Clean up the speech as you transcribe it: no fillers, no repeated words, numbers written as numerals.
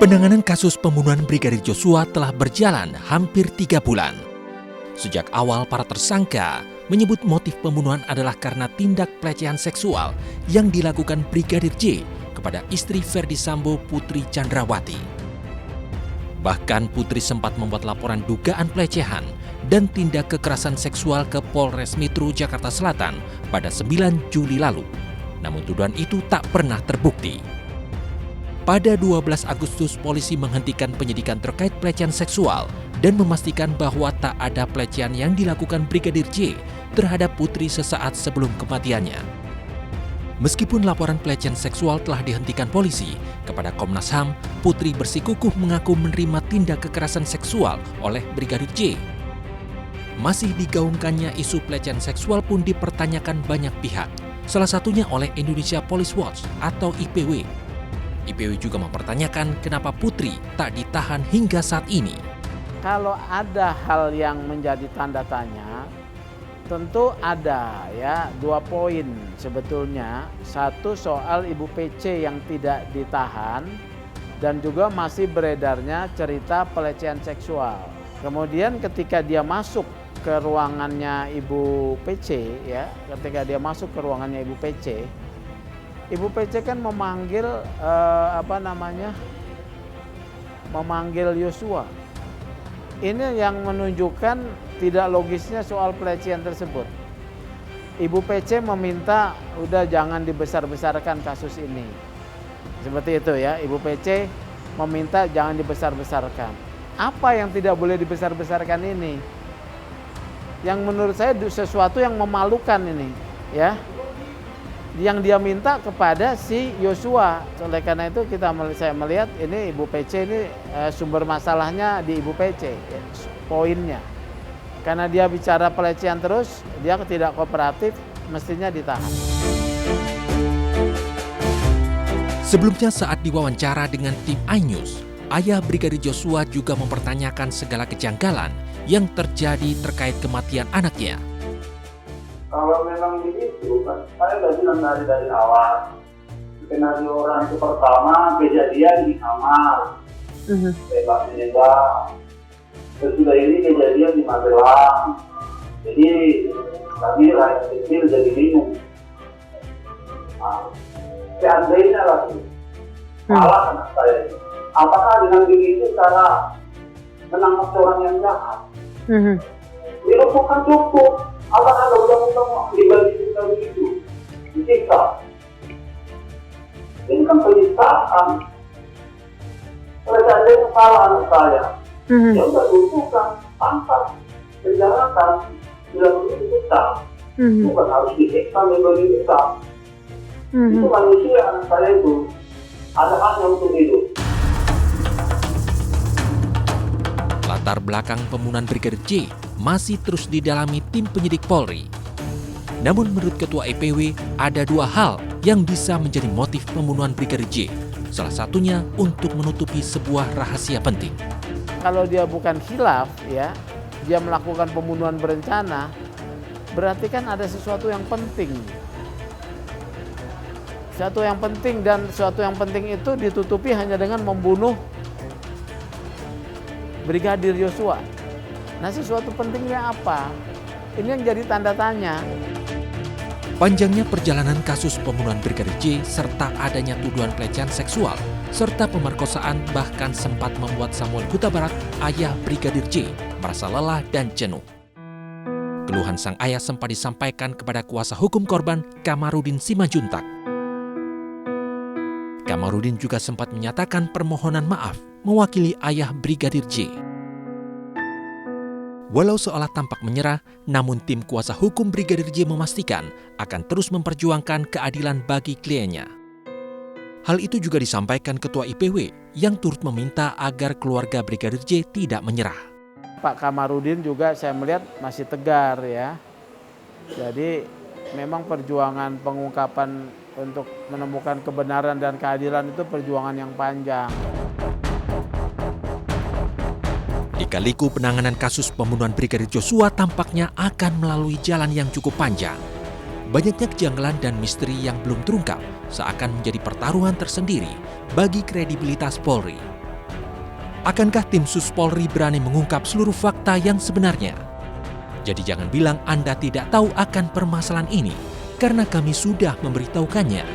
Penanganan kasus pembunuhan Brigadir Joshua telah berjalan hampir 3 bulan. Sejak awal para tersangka menyebut motif pembunuhan adalah karena tindak pelecehan seksual yang dilakukan Brigadir J kepada istri Ferdy Sambo, Putri Chandrawati. Bahkan Putri sempat membuat laporan dugaan pelecehan dan tindak kekerasan seksual ke Polres Metro Jakarta Selatan pada 9 Juli lalu. Namun tuduhan itu tak pernah terbukti. Pada 12 Agustus, polisi menghentikan penyidikan terkait pelecehan seksual dan memastikan bahwa tak ada pelecehan yang dilakukan Brigadir J terhadap Putri sesaat sebelum kematiannya. Meskipun laporan pelecehan seksual telah dihentikan polisi, kepada Komnas HAM, Putri bersikukuh mengaku menerima tindak kekerasan seksual oleh Brigadir J. Masih digaungkannya isu pelecehan seksual pun dipertanyakan banyak pihak, salah satunya oleh Indonesia Police Watch atau IPW. IPW juga mempertanyakan kenapa Putri tak ditahan hingga saat ini. Kalau ada hal yang menjadi tanda tanya, tentu ada ya 2 poin sebetulnya. Satu soal Ibu PC yang tidak ditahan dan juga masih beredarnya cerita pelecehan seksual. Kemudian ketika dia masuk ke ruangannya Ibu PC ya, ketika dia masuk ke ruangannya Ibu PC, Ibu PC kan memanggil memanggil Joshua. Ini yang menunjukkan tidak logisnya soal pelecehan tersebut. Ibu PC meminta udah jangan dibesar-besarkan kasus ini. Seperti itu ya, Ibu PC meminta jangan dibesar-besarkan. Apa yang tidak boleh dibesar-besarkan ini? Yang menurut saya sesuatu yang memalukan ini, ya. Yang dia minta kepada si Joshua. Oleh karena itu saya melihat ini Ibu PC ini sumber masalahnya di Ibu PC, ya, poinnya. Karena dia bicara pelecehan terus, dia tidak kooperatif, mestinya ditahan. Sebelumnya saat diwawancara dengan tim iNews, ayah Brigadir Joshua juga mempertanyakan segala kejanggalan yang terjadi terkait kematian anaknya. Kalau memang begitu, kan saya udah bilang dari awal. Skenario orang itu pertama kejadian di kamar, bebas menyebar. Sesudah ini kejadian di Magelang. Jadi kami rakyat kecil jadi bingung. Seandainya lagi salah anak saya, apakah dengan begitu cara menangkap orang yang jahat? Itu bukan cukup. Apakah ada undang-undang dibagi begitu? Disiksa. Ini kan penistaan. Oleh seandainya salah anak saya, ya udah tunjukkan, tangkap, penjarakan, tidak perlu disiksa. Bukan harus disiksa dibagi kita. Itu manusia anak saya itu ada haknya untuk hidup. Latar belakang pembunuhan Brigadir J masih terus didalami tim penyidik Polri. Namun menurut Ketua IPW, ada 2 hal yang bisa menjadi motif pembunuhan Brigadir J. Salah satunya untuk menutupi sebuah rahasia penting. Kalau dia bukan khilaf, ya, dia melakukan pembunuhan berencana, berarti kan ada sesuatu yang penting. Sesuatu yang penting, dan sesuatu yang penting itu ditutupi hanya dengan membunuh Brigadir Joshua. Nah, sesuatu pentingnya apa? Ini yang jadi tanda tanya. Panjangnya perjalanan kasus pembunuhan Brigadir J serta adanya tuduhan pelecehan seksual serta pemerkosaan bahkan sempat membuat Samuel Huta Barat, ayah Brigadir J, merasa lelah dan jenuh. Keluhan sang ayah sempat disampaikan kepada kuasa hukum korban, Kamarudin Simanjuntak. Kamarudin juga sempat menyatakan permohonan maaf mewakili ayah Brigadir J. Walau seolah tampak menyerah, namun tim kuasa hukum Brigadir J memastikan akan terus memperjuangkan keadilan bagi kliennya. Hal itu juga disampaikan Ketua IPW yang turut meminta agar keluarga Brigadir J tidak menyerah. Pak Kamarudin juga saya melihat masih tegar ya. Jadi memang perjuangan pengungkapan untuk menemukan kebenaran dan keadilan itu perjuangan yang panjang. Lika-liku penanganan kasus pembunuhan Brigadir Joshua tampaknya akan melalui jalan yang cukup panjang. Banyaknya kejanggalan dan misteri yang belum terungkap seakan menjadi pertaruhan tersendiri bagi kredibilitas Polri. Akankah tim Sus Polri berani mengungkap seluruh fakta yang sebenarnya? Jadi jangan bilang Anda tidak tahu akan permasalahan ini, karena kami sudah memberitahukannya.